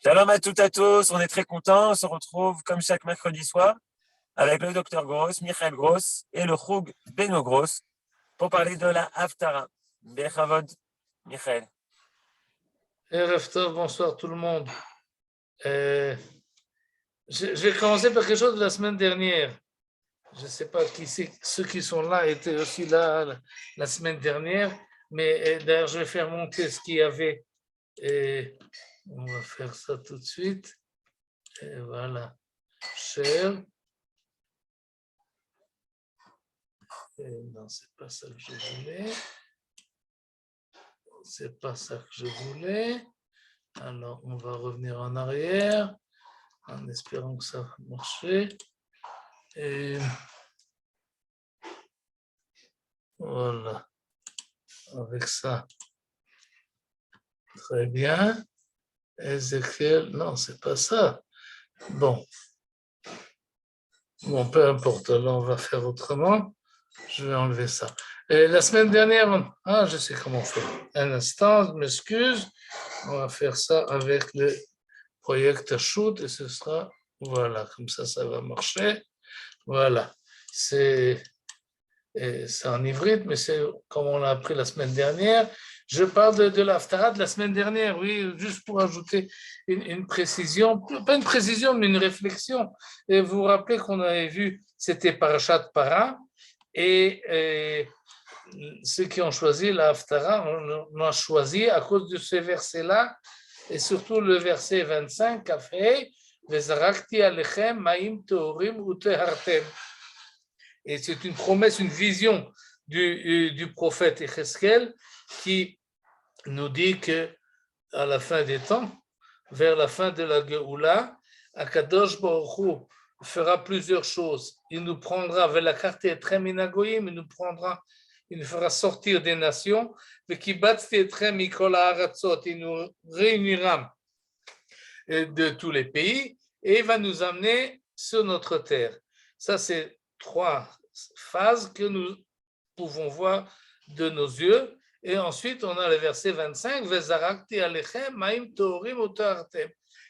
Shalom à toutes et à tous, on est très contents, on se retrouve comme chaque mercredi soir avec le docteur Gross, Michael Gross et le Choug Beno Gross pour parler de la Haftara. Bechavod, Michael. Erev Tov, bonsoir tout le monde. Je vais commencer par quelque chose de la semaine dernière. Je ne sais pas qui c'est, ceux qui sont là étaient aussi là la semaine dernière, mais d'ailleurs je vais faire monter ce qu'il y avait. On va faire ça tout de suite. Et voilà. Cher. Non, c'est pas ça que je voulais. C'est pas ça que je voulais. Alors, on va revenir en arrière en espérant que ça va marcher. Et voilà. Avec ça. Très bien. Ézéchiel, non, c'est pas ça. Bon, peu importe, alors on va faire autrement. Je vais enlever ça. Et la semaine dernière, je sais comment faire. Un instant, je m'excuse. On va faire ça avec le project shoot et ce sera, voilà, comme ça va marcher. Voilà. C'est en hybride, mais c'est comme on l'a appris la semaine dernière. Je parle de l'Haftara de la semaine dernière, oui, juste pour ajouter une précision, pas une précision, mais une réflexion. Et vous vous rappelez qu'on avait vu, c'était Parashat Para, et ceux qui ont choisi la Haftara, on a choisi à cause de ce verset-là, et surtout le verset 25, Kafei, Vezarakti alechem ma'im teorim utehartem. Et c'est une promesse, une vision du prophète Ézéchiel qui nous dit que à la fin des temps, vers la fin de la Géoula, Akadosh Baruch Hu fera plusieurs choses. Il nous prendra vers la carte Etreminagoyim, il nous fera sortir des nations, il nous réunira de tous les pays et il va nous amener sur notre terre. Ça, c'est 3 phases que nous pouvons voir de nos yeux. Et ensuite, on a le verset 25,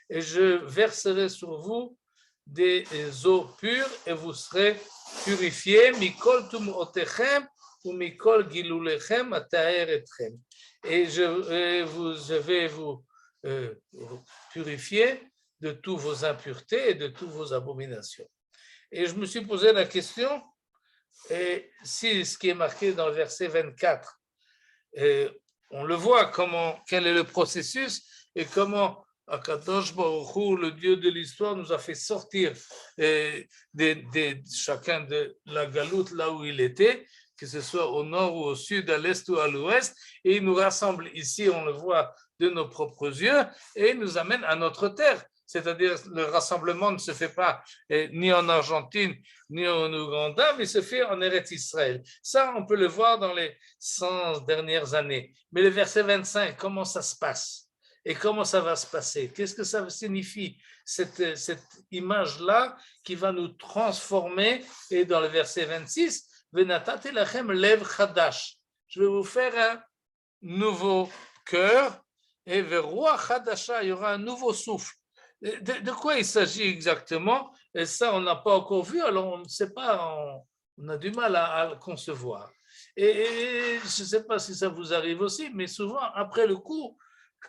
et je verserai sur vous des eaux pures et vous serez purifiés. Mikol tumotechem ou mikol gilulechem ataer etchem. Et je vais vous purifier de toutes vos impuretés et de toutes vos abominations. Et je me suis posé la question, et si ce qui est marqué dans le verset 24, on le voit, quel est le processus et comment Akadosh Baruch Hu, le Dieu de l'histoire, nous a fait sortir chacun de la galoute là où il était, que ce soit au nord ou au sud, à l'est ou à l'ouest, et il nous rassemble ici, on le voit de nos propres yeux, et il nous amène à notre terre. C'est-à-dire le rassemblement ne se fait pas ni en Argentine, ni en Ouganda, mais se fait en Eretz Israël. Ça, on peut le voir dans les 100 dernières années. Mais le verset 25, comment ça se passe? Et comment ça va se passer? Qu'est-ce que ça signifie, cette image-là qui va nous transformer? Et dans le verset 26, Venatati lachem lev chadash. Je vais vous faire un nouveau cœur et verroi chadasha, il y aura un nouveau souffle. De quoi il s'agit exactement? Et ça, on n'a pas encore vu, alors on ne sait pas, on a du mal à le concevoir. Et je ne sais pas si ça vous arrive aussi, mais souvent, après le cours,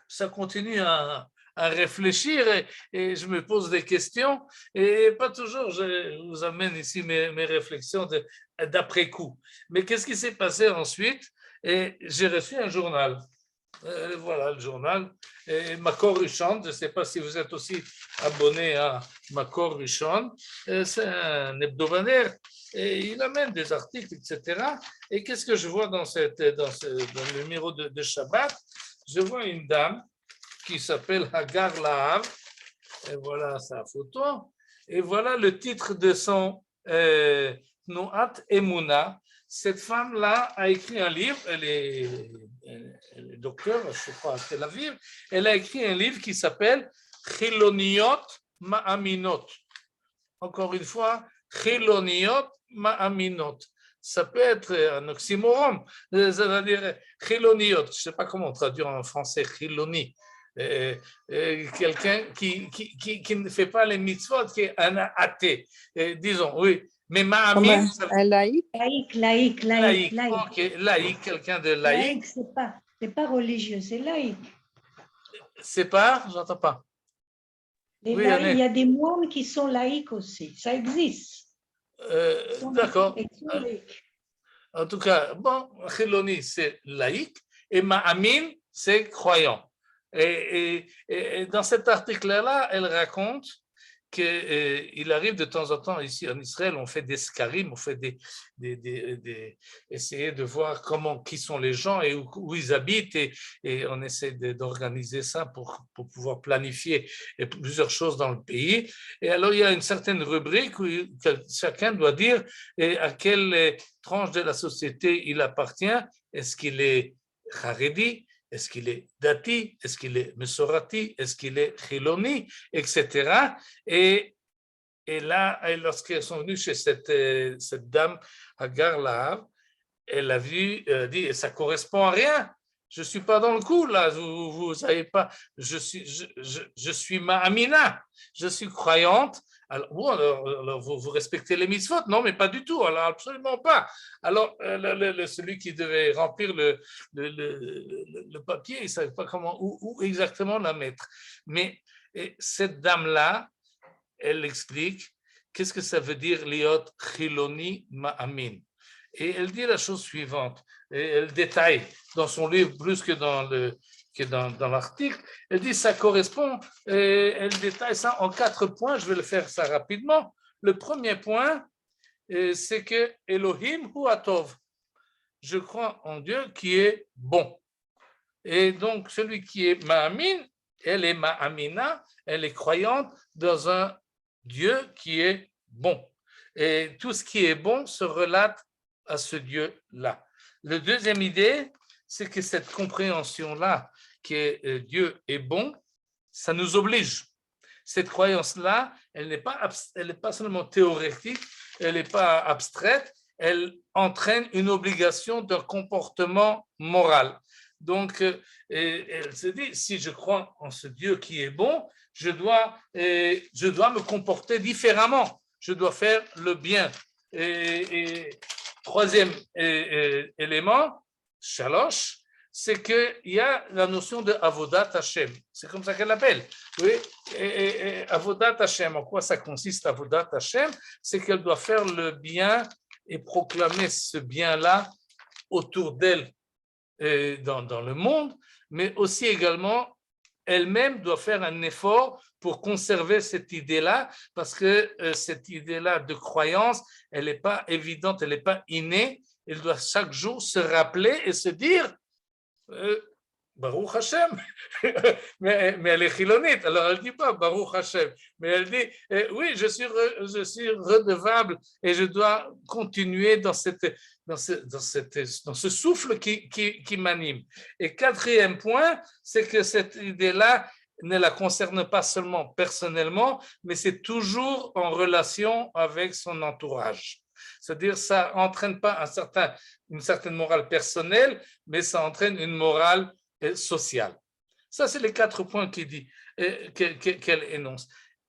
ça continue à réfléchir et je me pose des questions et pas toujours je vous amène ici mes réflexions d'après coup. Mais qu'est-ce qui s'est passé ensuite? Et j'ai reçu un journal. Voilà le journal. Et Makor Rishon, je ne sais pas si vous êtes aussi abonné à Makor Rishon, c'est un hebdomadaire et il amène des articles, etc. Et qu'est-ce que je vois dans le numéro de Shabbat? Je vois une dame qui s'appelle Hagar Lahav, et voilà sa photo, et voilà le titre de son Noat Emouna. Cette femme-là a écrit un livre, elle est docteur, je crois, à Tel Aviv, elle a écrit un livre qui s'appelle Chiloniot Ma'aminot. Encore une fois, Chiloniot Ma'aminot. Ça peut être un oxymoron, c'est-à-dire chiloniot, je ne sais pas comment traduire en français chiloni, quelqu'un qui ne fait pas les mitzvot, qui est un athée. Disons, oui. Mais Ma'amin, Un laïc? laïque, ok, laïque, quelqu'un de laïque. C'est pas religieux, c'est laïque. C'est pas, j'entends pas. Oui, Il y a des moines qui sont laïques aussi, ça existe. D'accord. Ils sont laïques. En tout cas, bon, Chiloni, c'est laïque, et Ma'amin, c'est croyant. Et dans cet article-là, elle raconte qu'il arrive de temps en temps ici en Israël, on fait des scarim, on fait essayer de voir qui sont les gens et où ils habitent, et on essaie d'organiser ça pour pouvoir planifier plusieurs choses dans le pays. Et alors, il y a une certaine rubrique où chacun doit dire à quelle tranche de la société il appartient. Est-ce qu'il est Haredi? Est-ce qu'il est dati? Est-ce qu'il est mesorati? Est-ce qu'il est chiloni? Etc. Et là, lorsqu'elles sont venues chez cette dame, Hagar Lahav, elle a vu, dit, ça correspond à rien. Je ne suis pas dans le coup, là, vous savez pas, je suis Ma'amina, je suis croyante. Alors, bon, alors vous respectez les mitzvot? Non, mais pas du tout, alors absolument pas. Alors, celui qui devait remplir le papier, il ne savait pas où exactement la mettre. Mais cette dame-là, elle explique qu'est-ce que ça veut dire liot chiloni ma'amin. Et elle dit la chose suivante, et elle détaille dans son livre plus que dans l'article, elle dit ça correspond, et elle détaille ça en 4 points, je vais le faire ça rapidement. Le premier point, c'est que Elohim hu atov, je crois en Dieu qui est bon. Et donc celui qui est ma'amin, elle est ma'amina, elle est croyante dans un Dieu qui est bon. Et tout ce qui est bon se relate à ce Dieu-là. La deuxième idée, c'est que cette compréhension-là, que Dieu est bon, ça nous oblige. Cette croyance-là, elle n'est pas seulement théorique, elle n'est pas abstraite, elle entraîne une obligation d'un comportement moral. Donc, elle se dit, si je crois en ce Dieu qui est bon, je dois me comporter différemment, je dois faire le bien. Et troisième élément, Shalosh, c'est qu'il y a la notion de Avodat Hashem. C'est comme ça qu'elle l'appelle. Oui, et Avodat Hashem, en quoi ça consiste, Avodat Hashem? C'est qu'elle doit faire le bien et proclamer ce bien-là autour d'elle dans le monde, mais aussi également, elle-même doit faire un effort pour conserver cette idée-là, parce que cette idée-là de croyance, elle n'est pas évidente, elle n'est pas innée. Elle doit chaque jour se rappeler et se dire Baruch Hashem, mais elle est chilonite, alors elle ne dit pas Baruch Hashem, mais elle dit oui, je suis redevable et je dois continuer dans ce souffle qui m'anime. Et quatrième point, c'est que cette idée-là ne la concerne pas seulement personnellement, mais c'est toujours en relation avec son entourage. C'est-à-dire, ça n'entraîne pas une certaine morale personnelle, mais ça entraîne une morale sociale. Ça, c'est les 4 points qu'elle énonce.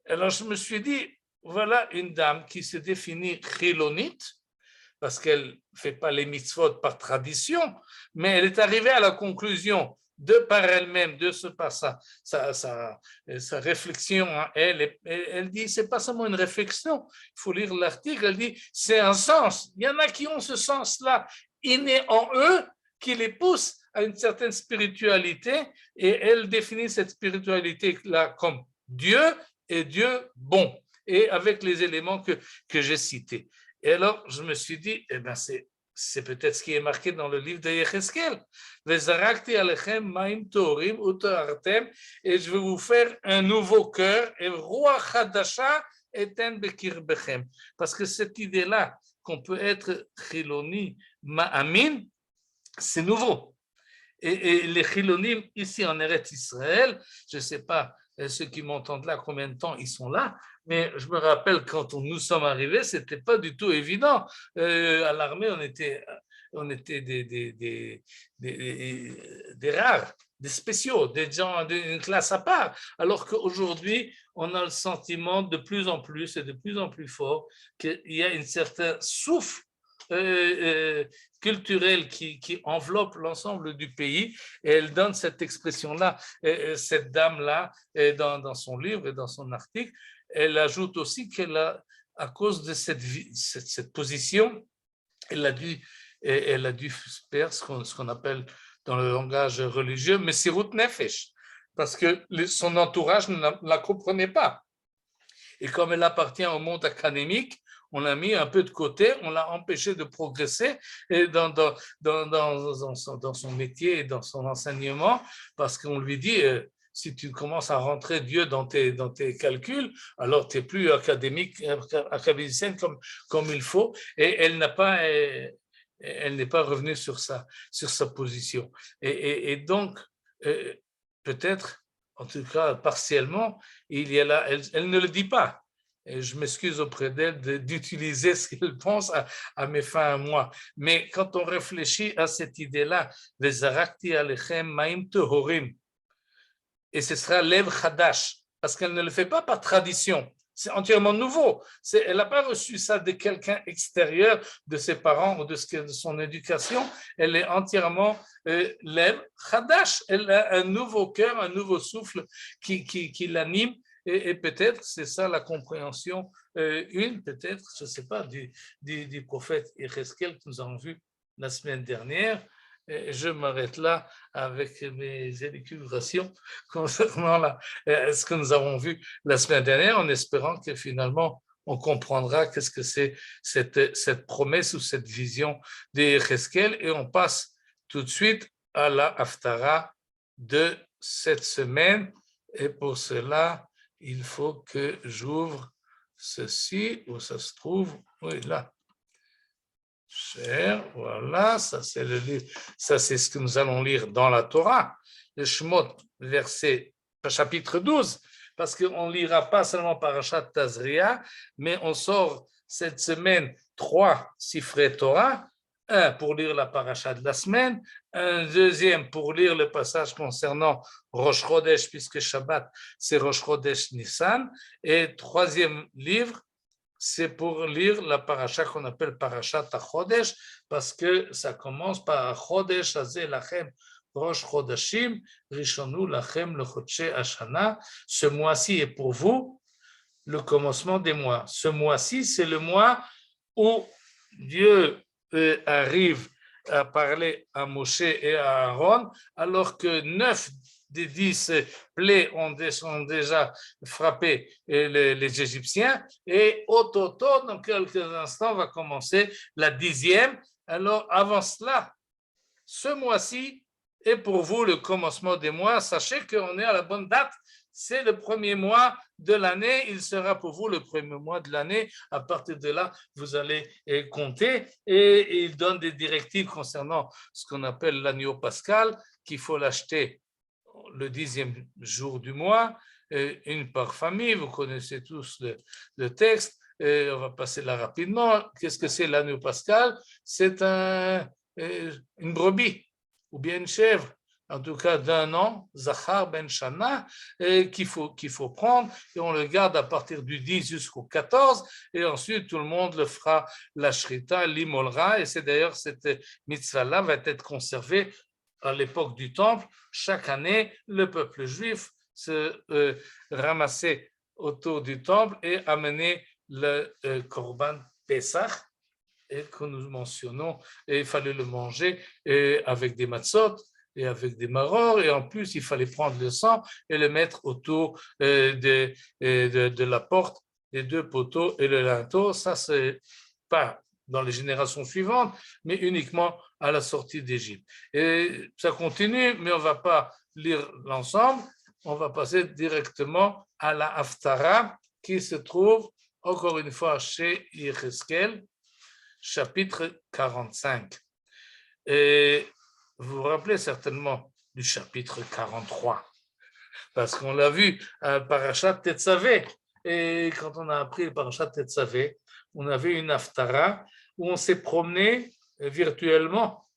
Alors, je me suis dit, voilà une dame qui se définit chilonite, parce qu'elle ne fait pas les mitzvot par tradition, mais elle est arrivée à la conclusion de par elle-même, de ce passage, sa réflexion à elle dit, c'est pas seulement une réflexion, il faut lire l'article, elle dit, c'est un sens. Il y en a qui ont ce sens-là inné en eux, qui les pousse à une certaine spiritualité, et elle définit cette spiritualité-là comme Dieu et Dieu bon, et avec les éléments que j'ai cités. Et alors, je me suis dit, eh ben c'est peut-être ce qui est marqué dans le livre de Yecheskel. Et je vais vous faire un nouveau cœur, parce que cette idée-là, qu'on peut être chiloni, ma'amin, c'est nouveau. Et les chilonim ici en Eretz Israël, je ne sais pas ceux qui m'entendent là, combien de temps ils sont là, mais je me rappelle quand nous sommes arrivés, ce n'était pas du tout évident. À l'armée, on était des rares. des spéciaux, des gens d'une classe à part, alors qu'aujourd'hui, on a le sentiment de plus en plus et de plus en plus fort qu'il y a une certaine souffle culturelle qui enveloppe l'ensemble du pays, et elle donne cette expression-là, cette dame-là, dans son livre et dans son article, elle ajoute aussi qu'elle a, à cause de cette position, elle a dû faire ce qu'on appelle dans le langage religieux, Messirut Nefesh, parce que son entourage ne la comprenait pas. Et comme elle appartient au monde académique, on l'a mis un peu de côté, on l'a empêché de progresser dans son métier et dans son enseignement, parce qu'on lui dit, si tu commences à rentrer Dieu dans tes calculs, alors tu n'es plus académicienne comme il faut, et elle n'est pas revenue sur sa position. Et donc, peut-être, en tout cas partiellement, il y a là, elle ne le dit pas. Et je m'excuse auprès d'elle d'utiliser ce qu'elle pense à mes fins à moi. Mais quand on réfléchit à cette idée-là, Vezarakti alechem maim tehorim, et ce sera Lev Chadash, parce qu'elle ne le fait pas par tradition. C'est entièrement nouveau. Elle n'a pas reçu ça de quelqu'un extérieur, de ses parents ou de son éducation. Elle est entièrement Lev Chadash. Elle a un nouveau cœur, un nouveau souffle qui l'anime. Et peut-être, c'est ça la compréhension, peut-être, je ne sais pas, du prophète Yecheskel que nous avons vu la semaine dernière. Et je m'arrête là avec mes élucubrations concernant ce que nous avons vu la semaine dernière, en espérant que finalement, on comprendra qu'est-ce que c'est cette promesse ou cette vision de Yecheskel. Et on passe tout de suite à la Haftara de cette semaine. Et pour cela, il faut que j'ouvre ceci, où ça se trouve, oui, là. Cher, voilà, ça c'est le livre, ça c'est ce que nous allons lire dans la Torah, le Shemot, chapitre 12, parce qu'on ne lira pas seulement Parashat Tazria, mais on sort cette semaine 3 Sifrei Torah, un pour lire la paracha de la semaine, un deuxième pour lire le passage concernant Rosh Chodesh, puisque Shabbat c'est Rosh Chodesh Nissan, et troisième livre, c'est pour lire la paracha qu'on appelle Parashat HaChodesh, parce que ça commence par Chodesh Hazeh Lachem Rosh Chodashim Rishonu Lachem Lechodshei Hashana. Ce mois-ci est pour vous le commencement des mois. Ce mois-ci, c'est le mois où Dieu arrive à parler à Moshe et à Aaron, alors que 9 des 10 plaies ont déjà frappé les Égyptiens, et au-toto, dans quelques instants, va commencer la 10e. Alors, avant cela, ce mois-ci est pour vous le commencement des mois. Sachez qu'on est à la bonne date. C'est le premier mois de l'année. Il sera pour vous le premier mois de l'année. À partir de là, vous allez compter. Et il donne des directives concernant ce qu'on appelle l'agneau pascal, qu'il faut l'acheter le 10e jour du mois, une par famille. Vous connaissez tous le texte. On va passer là rapidement. Qu'est-ce que c'est l'agneau pascal? C'est une brebis ou bien une chèvre, en tout cas d'1 an, Zachar ben Shana, qu'il faut prendre, et on le garde à partir du 10 jusqu'au 14, et ensuite tout le monde le fera la shrita, l'immolera, et c'est d'ailleurs cette mitzvah-là va être conservée à l'époque du temple. Chaque année, le peuple juif se ramassait autour du temple et amenait le korban Pesach, et que nous mentionnons, et il fallait le manger avec des matzot et avec des marors, et en plus il fallait prendre le sang et le mettre autour de la porte, les 2 poteaux et le linteau. Ça, c'est pas dans les générations suivantes, mais uniquement à la sortie d'Égypte. Et ça continue, mais on ne va pas lire l'ensemble, on va passer directement à la Haftara qui se trouve encore une fois chez Yecheskel, chapitre 45. Et vous vous rappelez certainement du chapitre 43, parce qu'on l'a vu à Parashat Tetzavé. Et quand on a appris le Parashat Tetzavé, on avait une Haftara où on s'est promené virtuellement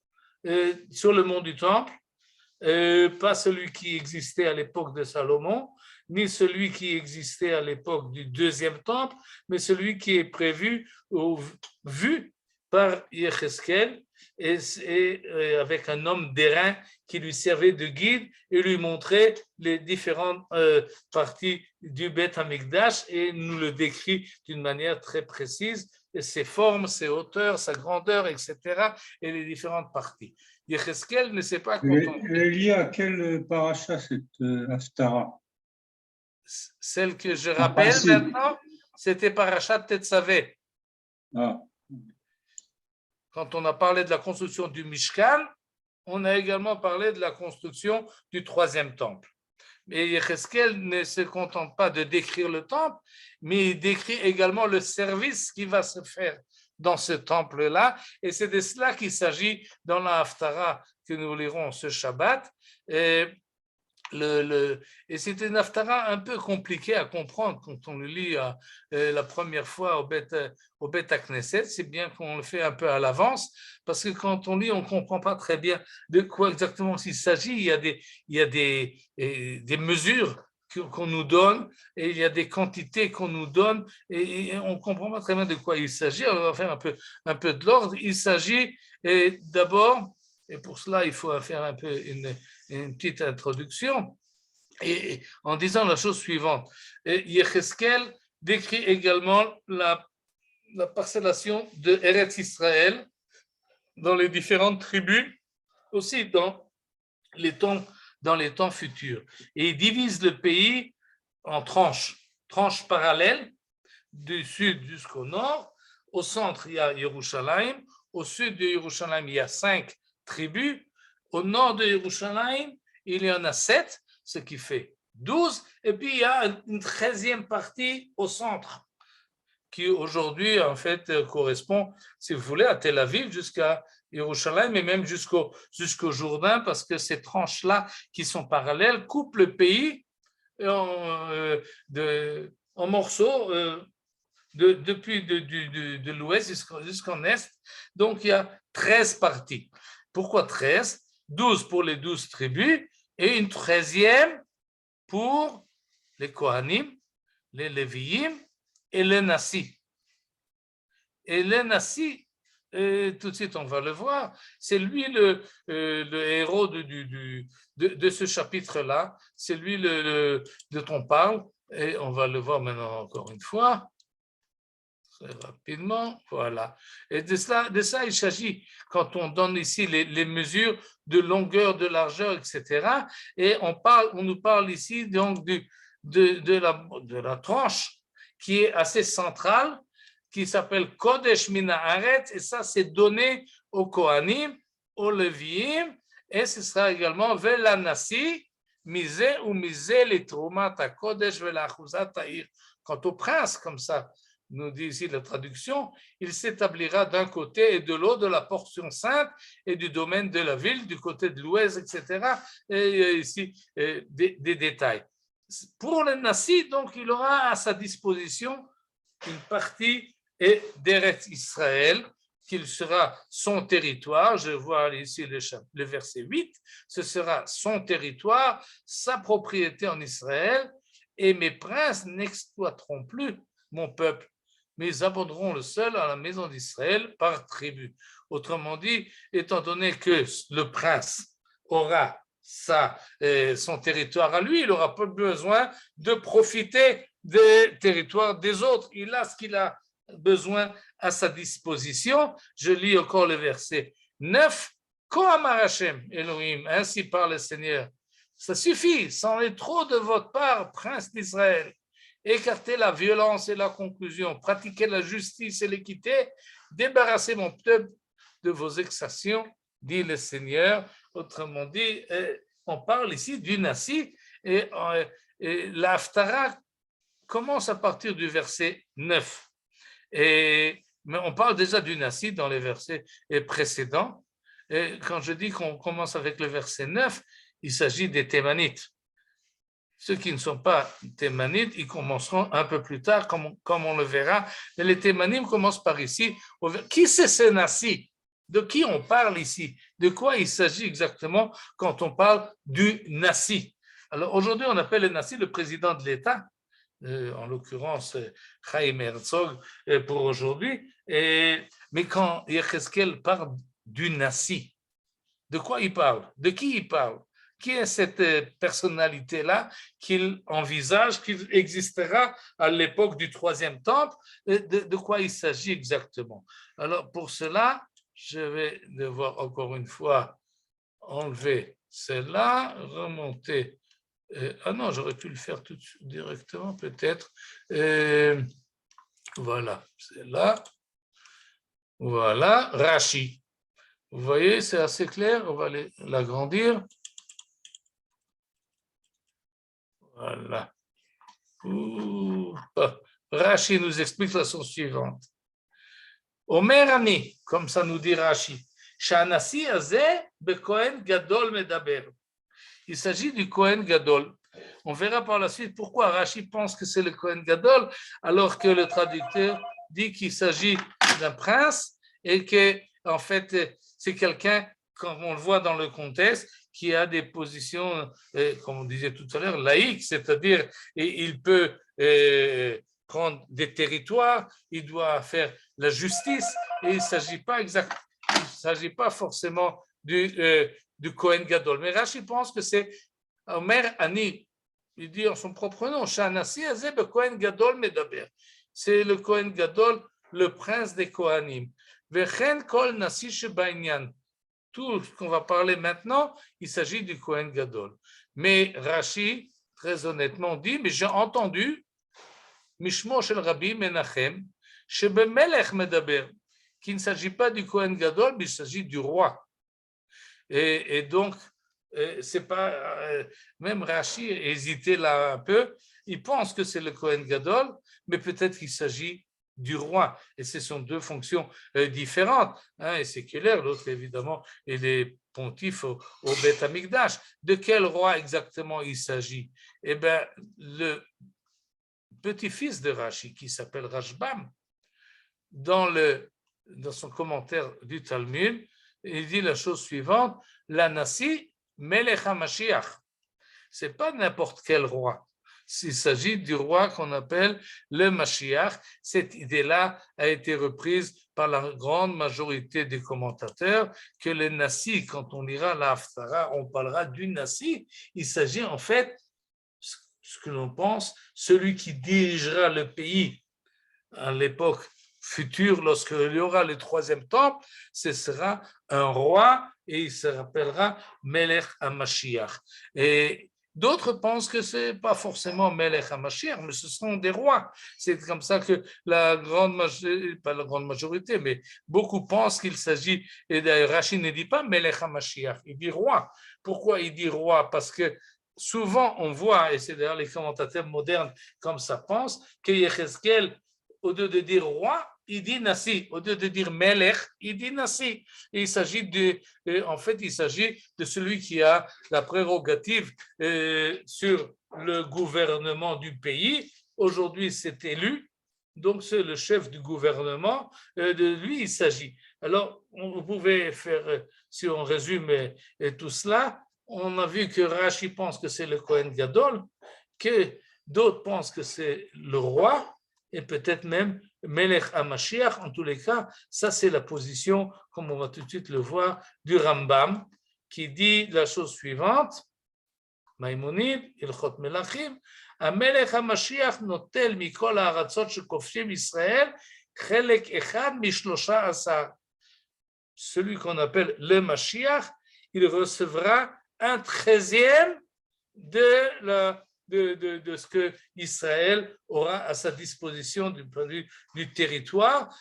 sur le mont du Temple, pas celui qui existait à l'époque de Salomon, ni celui qui existait à l'époque du deuxième temple, mais celui qui est prévu ou vu par Yecheskel et avec un homme d'airain qui lui servait de guide et lui montrait les différentes parties du Beth Amikdash et nous le décrit d'une manière très précise, et ses formes, ses hauteurs, sa grandeur, etc., et les différentes parties. Yecheskel ne s'est pas contenté. Elle est liée à quelle paracha cette Haftara? Celle que je rappelle maintenant, c'était Parashat Tetzavé. Ah. Quand on a parlé de la construction du Mishkan, on a également parlé de la construction du troisième temple. Mais Yecheskel ne se contente pas de décrire le temple, mais il décrit également le service qui va se faire dans ce temple-là. Et c'est de cela qu'il s'agit dans la Haftara que nous lirons ce Shabbat. Et c'est une Haftara un peu compliquée à comprendre quand on le lit la première fois au Beth Knesset. C'est bien qu'on le fait un peu à l'avance, parce que quand on lit, on ne comprend pas très bien de quoi exactement il s'agit. Il y a des mesures qu'on nous donne, et il y a des quantités qu'on nous donne, et on ne comprend pas très bien de quoi il s'agit. On va faire un peu de l'ordre. Il s'agit d'abord, et pour cela, il faut faire un peu une petite introduction, et en disant la chose suivante. Yecheskel décrit également la parcellation de Eretz Israël dans les différentes tribus, aussi dans les temps futurs. Et il divise le pays en tranches parallèles, du sud jusqu'au nord. Au centre, il y a Yerushalayim. Au sud de Yerushalayim, il y a 5 tribus. Au nord de Yerushalayim, il y en a 7, ce qui fait 12. Et puis, il y a une 13e partie au centre, qui aujourd'hui, en fait, correspond, si vous voulez, à Tel Aviv jusqu'à Yerushalayim et même jusqu'au Jourdain, parce que ces tranches-là qui sont parallèles coupent le pays en morceaux depuis de l'ouest jusqu'en est. Donc, il y a 13 parties. Pourquoi 13? 12 pour les 12 tribus et une 13e pour les Kohanim, les Léviim et les Nassi. Et les Nassi, tout de suite on va le voir, c'est lui le héros de ce chapitre-là, c'est lui dont on parle, et on va le voir maintenant encore une fois. Très rapidement, voilà. Et de ça il s'agit quand on donne ici les mesures de longueur, de largeur, etc. Et on nous parle ici donc de la tranche qui est assez centrale, qui s'appelle Kodesh Mina Haaretz, et ça c'est donné aux Kohanim, aux Léviim, et ce sera également Vela Nassi, Mise ou Mise les Troumat à Kodesh Vela Achuzat Ta'ir. Quant au prince, comme ça nous dit ici la traduction, il s'établira d'un côté et de l'autre de la portion sainte et du domaine de la ville, du côté de l'ouest, etc. Et ici, des détails. Pour le Nassi, donc, il aura à sa disposition une partie d'Eretz Israël, qu'il sera son territoire. Je vois ici le verset 8. Ce sera son territoire, sa propriété en Israël, et mes princes n'exploiteront plus mon peuple, mais ils abandonneront le sol à la maison d'Israël par tribu. Autrement dit, étant donné que le prince aura son territoire à lui, il n'aura pas besoin de profiter des territoires des autres. Il a ce qu'il a besoin à sa disposition. Je lis encore le verset 9. Kohamar Hashem Elohim, ainsi parle le Seigneur. Ça suffit, c'en est trop de votre part, prince d'Israël. Écartez la violence et la conclusion, pratiquez la justice et l'équité, débarrassez mon peuple de vos exactions, dit le Seigneur. Autrement dit, on parle ici du Nassi, et la Haftara commence à partir du verset 9. Mais on parle déjà du Nassi dans les versets précédents. Et quand je dis qu'on commence avec le verset 9, il s'agit des Thémanites. Ceux qui ne sont pas Thémanites, ils commenceront un peu plus tard, comme on le verra. Mais les Thémanim commencent par ici. Qui c'est ce Nassi de qui on parle ici? De quoi il s'agit exactement quand on parle du Nasi? Alors aujourd'hui, on appelle le Nasi le président de l'État, en l'occurrence Chaim Herzog pour aujourd'hui. Mais quand Yecheskel parle du Nasi, de quoi il parle? De qui il parle? Qui est cette personnalité-là qu'il envisage qu'il existera à l'époque du troisième temple? De quoi il s'agit exactement? Alors pour cela, je vais devoir encore une fois enlever celle-là, remonter. Ah non, j'aurais pu le faire tout de suite directement peut-être. Voilà, celle-là. Voilà, Rashi. Vous voyez, c'est assez clair, on va l'agrandir. Voilà. Rashi nous explique la chose suivante. Omer Ani, comme ça nous dit Rashi, Shanasi Azeh Bekohen Gadol Medaber. Il s'agit du Kohen Gadol. On verra par la suite pourquoi Rashi pense que c'est le Kohen Gadol, alors que le traducteur dit qu'il s'agit d'un prince et que, en fait, c'est quelqu'un, comme on le voit dans le contexte, qui a des positions, comme on disait tout à l'heure, laïques, c'est-à-dire il peut prendre des territoires, il doit faire la justice, et il ne s'agit pas forcément du Kohen Gadol. Mais Rashi pense que c'est Omer Ani, il dit en son propre nom, Shanasi Azeh Kohen Gadol Medaber. C'est le Kohen Gadol, le prince des Kohanim. Vechen Kol Nasi Shebainyan. Tout ce qu'on va parler maintenant, il s'agit du Kohen Gadol. Mais Rashi, très honnêtement, dit, mais j'ai entendu, Mishmo shel Rabbi Menachem, Shebemelech Medaber, qu'il ne s'agit pas du Kohen Gadol, mais il s'agit du roi. Et donc, c'est pas, même Rashi hésitait là un peu, il pense que c'est le Kohen Gadol, mais peut-être qu'il s'agit du roi, et ce sont deux fonctions différentes, un est séculaire, l'autre évidemment il est pontife au Beth Amikdash. De quel roi exactement il s'agit? Eh bien, le petit-fils de Rashi, qui s'appelle Rashbam, dans son commentaire du Talmud, il dit la chose suivante, la Nasi Melech HaMashiach, c'est pas n'importe quel roi. Il s'agit du roi qu'on appelle le Mashiach. Cette idée-là a été reprise par la grande majorité des commentateurs, que le Nasi, quand on lira la Haftara, on parlera du Nasi. Il s'agit en fait, ce que l'on pense, celui qui dirigera le pays à l'époque future, lorsqu'il y aura le troisième temple, ce sera un roi et il se rappellera Melech HaMashiach. Et d'autres pensent que ce n'est pas forcément Melech HaMashiach, mais ce sont des rois. C'est comme ça que la grande majorité, pas la grande majorité, mais beaucoup pensent qu'il s'agit, et d'ailleurs Rashi ne dit pas Melech HaMashiach, il dit roi. Pourquoi il dit roi? Parce que souvent on voit, et c'est d'ailleurs les commentateurs modernes comme ça pensent, que Yecheskel, au lieu de dire roi, il dit Nasi. Au lieu de dire Melech, il dit Nasi. Et il s'agit en fait, il s'agit de celui qui a la prérogative sur le gouvernement du pays. Aujourd'hui, c'est élu. Donc, c'est le chef du gouvernement. De lui, il s'agit. Alors, vous pouvez faire, si on résume tout cela, on a vu que Rashi pense que c'est le Kohen Gadol, que d'autres pensent que c'est le roi, et peut-être même Melech HaMashiach. En tous les cas, ça c'est la position, comme on va tout de suite le voir, du Rambam, qui dit la chose suivante, Maïmonide, Ilchot Melachim, Melech HaMashiach notel mikol ha'aratzot shekofshim Israël, chelek echad mishlosha asar. Celui qu'on appelle le Mashiach, il recevra un 13e de ce que Israël aura à sa disposition du point de vue du territoire,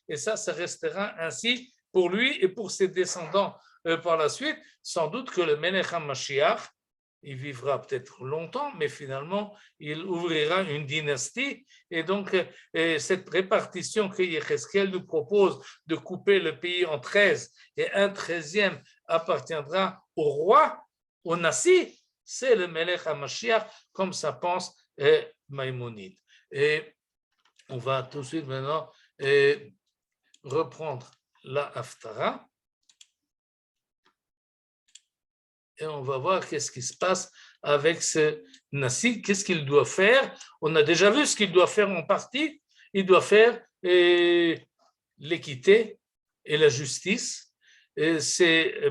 et ça restera ainsi pour lui et pour ses descendants par la suite. Sans doute que le Melech HaMashiach, il vivra peut-être longtemps, mais finalement, il ouvrira une dynastie. Et donc, cette répartition que Yecheskel nous propose de couper le pays en 13 et un 13e appartiendra au roi, au Nasi, c'est le Melech HaMashiach, comme ça pense Maïmonide. Et on va tout de suite maintenant reprendre la Haftara et on va voir qu'est-ce qui se passe avec ce Nassi, qu'est-ce qu'il doit faire. On a déjà vu ce qu'il doit faire en partie. Il doit faire l'équité et la justice. Et c'est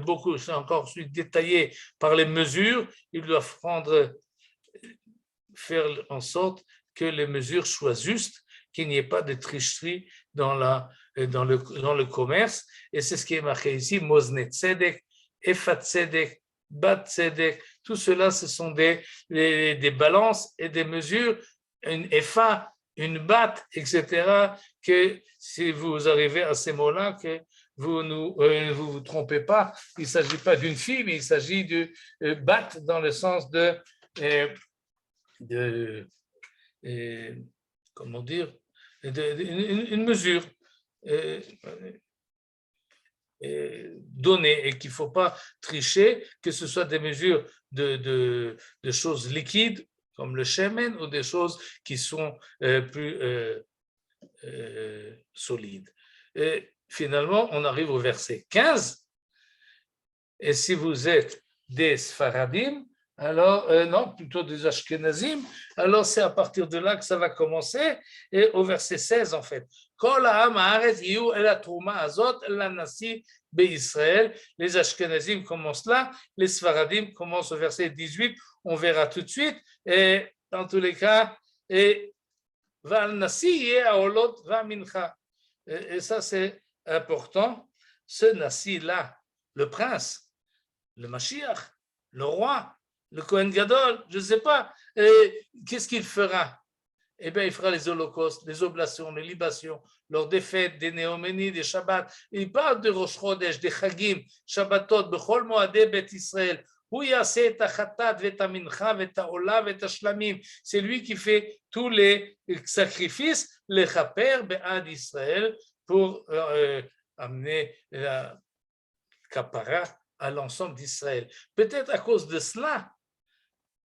encore détaillé par les mesures. Il doit faire en sorte que les mesures soient justes, qu'il n'y ait pas de tricherie dans le commerce. Et c'est ce qui est marqué ici, Mozne Tzedek, Efat Tzedek, Bat Tzedek. Tout cela, ce sont des balances et des mesures, une Efa, une bat, etc., que si vous arrivez à ces mots-là, que vous ne vous trompez pas, il ne s'agit pas d'une fille, mais il s'agit de bat dans le sens de comment dire, une mesure donnée et qu'il ne faut pas tricher, que ce soit des mesures de choses liquides comme le shemen ou des choses qui sont plus solides. Et finalement, on arrive au verset 15. Et si vous êtes des Sfaradim, alors, non, plutôt des Ashkenazim, alors c'est à partir de là que ça va commencer, et au verset 16 en fait. Les Ashkenazim commencent là, les Sfaradim commencent au verset 18, on verra tout de suite, et dans tous les cas, et ça c'est important, ce Nassi-là, le prince, le Mashiach, le roi, le Kohen Gadol, je ne sais pas, qu'est-ce qu'il fera? Eh bien, il fera les holocaustes, les oblations, les libations, lors des fêtes, des néoménies, des shabbats. Il parle de Rosh Chodesh, des Chagim, Shabbatot, Bechol Moadé Bet Israël. C'est lui qui fait tous les sacrifices, les chaper be'ad Israël, pour amener la kapara à l'ensemble d'Israël. Peut-être à cause de cela,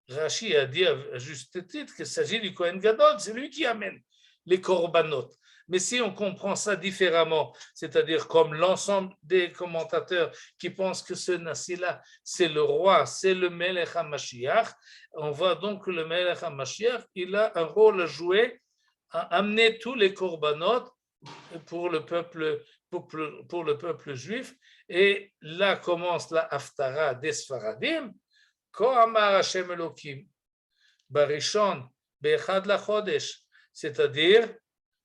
Rashi a dit à juste titre qu'il s'agit du Kohen Gadol, c'est lui qui amène les korbanot. Mais si on comprend ça différemment, c'est-à-dire comme l'ensemble des commentateurs qui pensent que ce Nassi-là, c'est le roi, c'est le Melech HaMashiach, on voit donc que le Melech HaMashiach, il a un rôle à jouer à amener tous les korbanot pour le peuple juif. Et là commence la Haftara des Sfaradim. Kohamar Hashem Elokim, Barishon, Be'echad LaChodesh, c'est-à-dire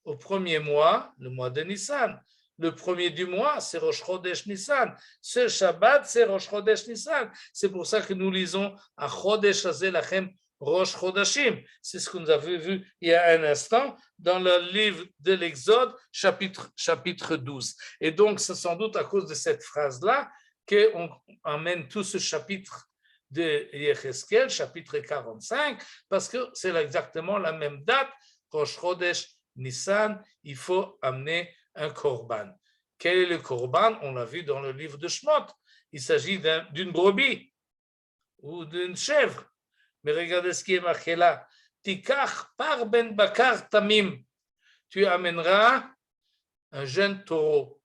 au premier mois, le mois de Nissan. Le premier du mois, c'est Rosh Chodesh Nissan. Ce Shabbat, c'est Rosh Chodesh Nissan. C'est pour ça que nous lisons à Chodesh Hazeh Lachem Rosh Chodashim. C'est ce que nous avons vu il y a un instant dans le livre de l'Exode, chapitre 12. Et donc, c'est sans doute à cause de cette phrase-là qu'on amène tout ce chapitre de Yecheskel, chapitre 45, parce que c'est exactement la même date, Rosh Chodesh Nissan, il faut amener un korban. Quel est le korban? On l'a vu dans le livre de Shemot. Il s'agit d'une brebis ou d'une chèvre. Mais regardez ce qui est marqué là. Tikach par ben bakar tamim. Tu amèneras un jeune taureau.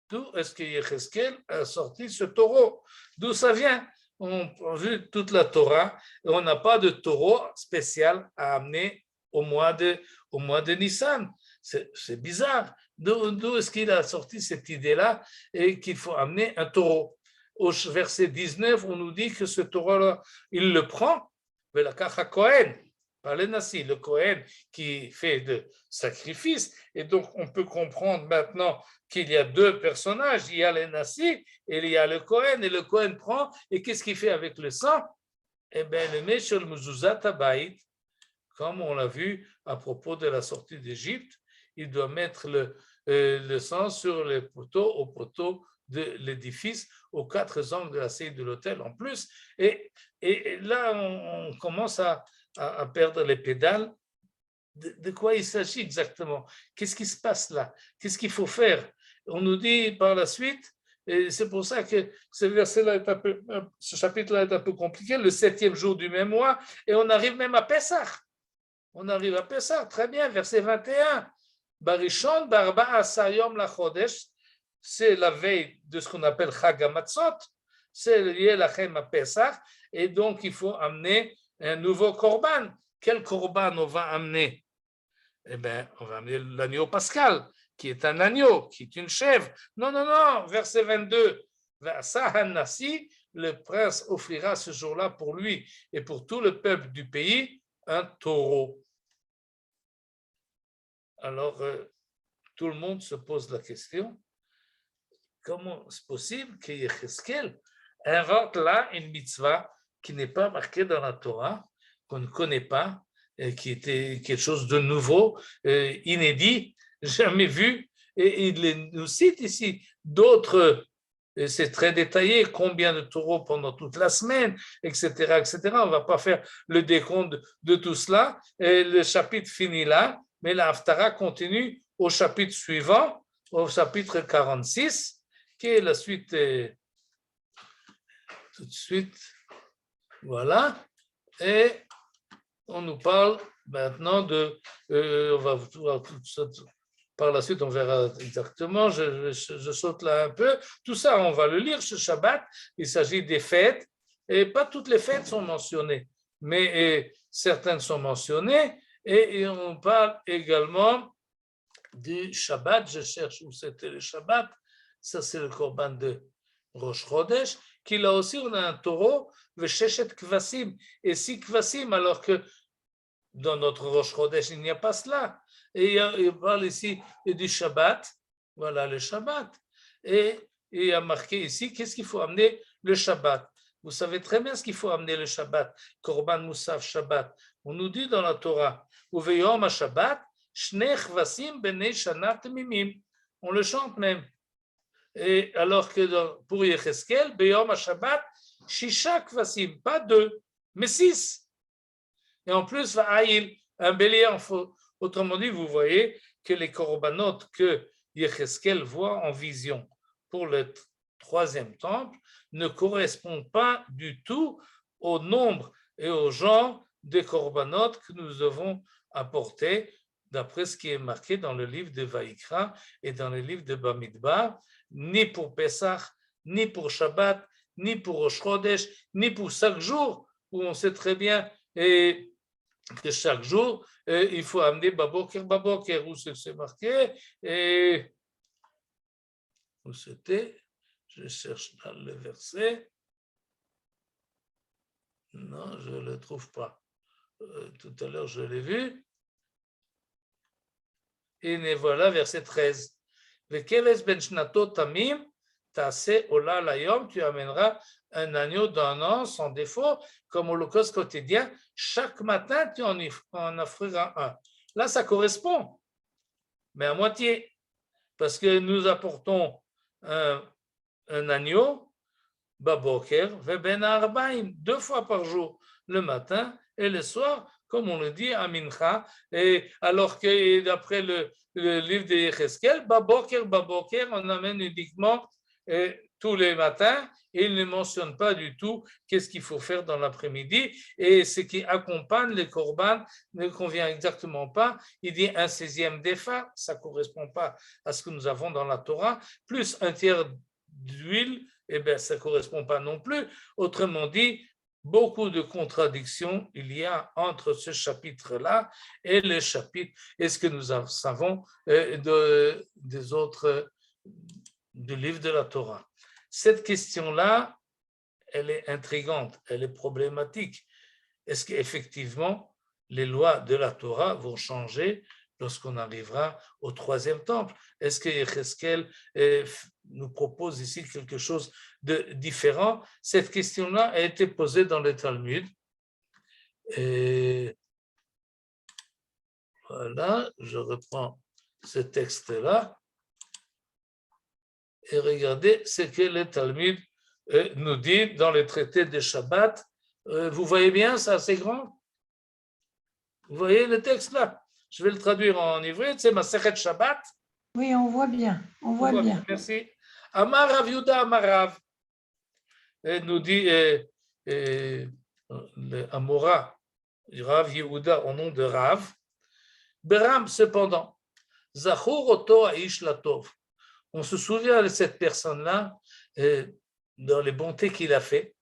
D'où est-ce que Yecheskel a sorti ce taureau? D'où ça vient? On a vu toute la Torah et on n'a pas de taureau spécial à amener au mois de Nissan. C'est bizarre. D'où est-ce qu'il a sorti cette idée-là et qu'il faut amener un taureau? Au verset 19, on nous dit que ce taureau-là, il le prend, par le Nassi, le Kohen qui fait de sacrifice. Et donc, on peut comprendre maintenant qu'il y a deux personnages. Il y a le Nassi et il y a le Kohen. Et le Kohen prend, et qu'est-ce qu'il fait avec le sang? Eh bien, le met sur le mezuzat habayit, comme on l'a vu à propos de la sortie d'Égypte. Il doit mettre le sang sur les poteaux, au poteau de l'édifice, aux quatre angles de la salle de l'autel en plus. Et là, on commence à perdre les pédales. De quoi il s'agit exactement? Qu'est-ce qui se passe là? Qu'est-ce qu'il faut faire? On nous dit par la suite, et c'est pour ça que ce chapitre-là est un peu compliqué, le 7e jour du même mois, et on arrive même à Pessah. On arrive à Pessah, très bien, verset 21. Barishon Barba Asayom la Chodesh, c'est la veille de ce qu'on appelle Chag HaMatzot, c'est lié la Chem à Pesach, et donc il faut amener un nouveau korban. Quel korban on va amener? Eh bien, on va amener l'agneau pascal, qui est un agneau, qui est une chèvre. Non, non, non, verset 22. Nasi, le prince offrira ce jour-là pour lui et pour tout le peuple du pays un taureau. Alors, tout le monde se pose la question, comment c'est possible que Yecheskel invente là une mitzvah qui n'est pas marquée dans la Torah, qu'on ne connaît pas, et qui était quelque chose de nouveau, inédit, jamais vu, et il nous cite ici d'autres, et c'est très détaillé, combien de taureaux pendant toute la semaine, etc., etc. On ne va pas faire le décompte de tout cela, et le chapitre finit là, mais la Haftara continue au chapitre suivant, au chapitre 46, qui est la suite, tout de suite, voilà, et on nous parle maintenant de, on va voir tout ça, par la suite on verra exactement, je saute là un peu, tout ça on va le lire ce Shabbat, il s'agit des fêtes, et pas toutes les fêtes sont mentionnées, mais certaines sont mentionnées, et on parle également du Shabbat, je cherche où c'était le Shabbat, ça c'est le Korban de Rosh Chodesh, qui là aussi on a un taureau, Vesheshet Kvasim, et 6 Kvasim, alors que dans notre Rosh Chodesh il n'y a pas cela. Et il parle ici du Shabbat, voilà le Shabbat. Et il y a marqué ici, qu'est-ce qu'il faut amener le Shabbat? Vous savez très bien ce qu'il faut amener le Shabbat, Korban Musaf Shabbat. On nous dit dans la Torah, Uveyom HaShabbat, Shnei Chvasim Benei Shana Temimim. On le chante même. Et alors que pour Yecheskel, Beyom HaShabbat, Shisha Kvasim, pas 2, mais 6. Et en plus, Va'ayil, un bélier en faux. Autrement dit, vous voyez que les korbanot que Yecheskel voit en vision pour le 3e temple ne correspondent pas du tout au nombre et au genre des korbanot que nous devons apporter d'après ce qui est marqué dans le livre de Vaïkra et dans le livre de Bamidbar, ni pour Pesach, ni pour Shabbat, ni pour Rosh Chodesh, ni pour chaque jour, où on sait très bien que chaque jour, il faut amener Baboker, où c'est marqué, et où c'était, je cherche dans le verset, non, je ne le trouve pas, tout à l'heure je l'ai vu, et voilà, verset 13. Vekeves ben shnato tamim, taseh ola layom, tu amèneras un agneau d'un an sans défaut, comme holocauste quotidien. Chaque matin, tu en offriras un. Là, ça correspond, mais à moitié, parce que nous apportons un agneau, baboker, veben arbaim, 2 fois par jour, le matin et le soir, comme on le dit à Mincha, et alors que d'après le livre de Yecheskel, baboker, on amène uniquement tous les matins, et il ne mentionne pas du tout qu'est-ce qu'il faut faire dans l'après-midi, et ce qui accompagne les korban ne convient exactement pas. Il dit un 16e d'Epha, ça ne correspond pas à ce que nous avons dans la Torah, plus un tiers d'huile, eh bien, ça ne correspond pas non plus. Autrement dit, beaucoup de contradictions il y a entre ce chapitre-là et le chapitre, et ce que nous savons des autres du livre de la Torah. Cette question-là, elle est intrigante, elle est problématique. Est-ce qu'effectivement, les lois de la Torah vont changer lorsqu'on arrivera au 3e temple? Est-ce que Yecheskel nous propose ici quelque chose de différent? Cette question-là a été posée dans le Talmud. Et voilà, je reprends ce texte-là. Et regardez ce que le Talmud nous dit dans le traité de Shabbat. Vous voyez bien, c'est assez grand? Vous voyez le texte là? Je vais le traduire en hébreu, c'est Masechet Shabbat. Oui, on voit bien, on voit bien. Merci. Amar Rav Yehuda Amar Rav. Nous dit le Amora, Rav Yehuda au nom de Rav. Beram, cependant, Zachor oto aish latov. On se souvient de cette personne-là dans les bontés qu'il a fait.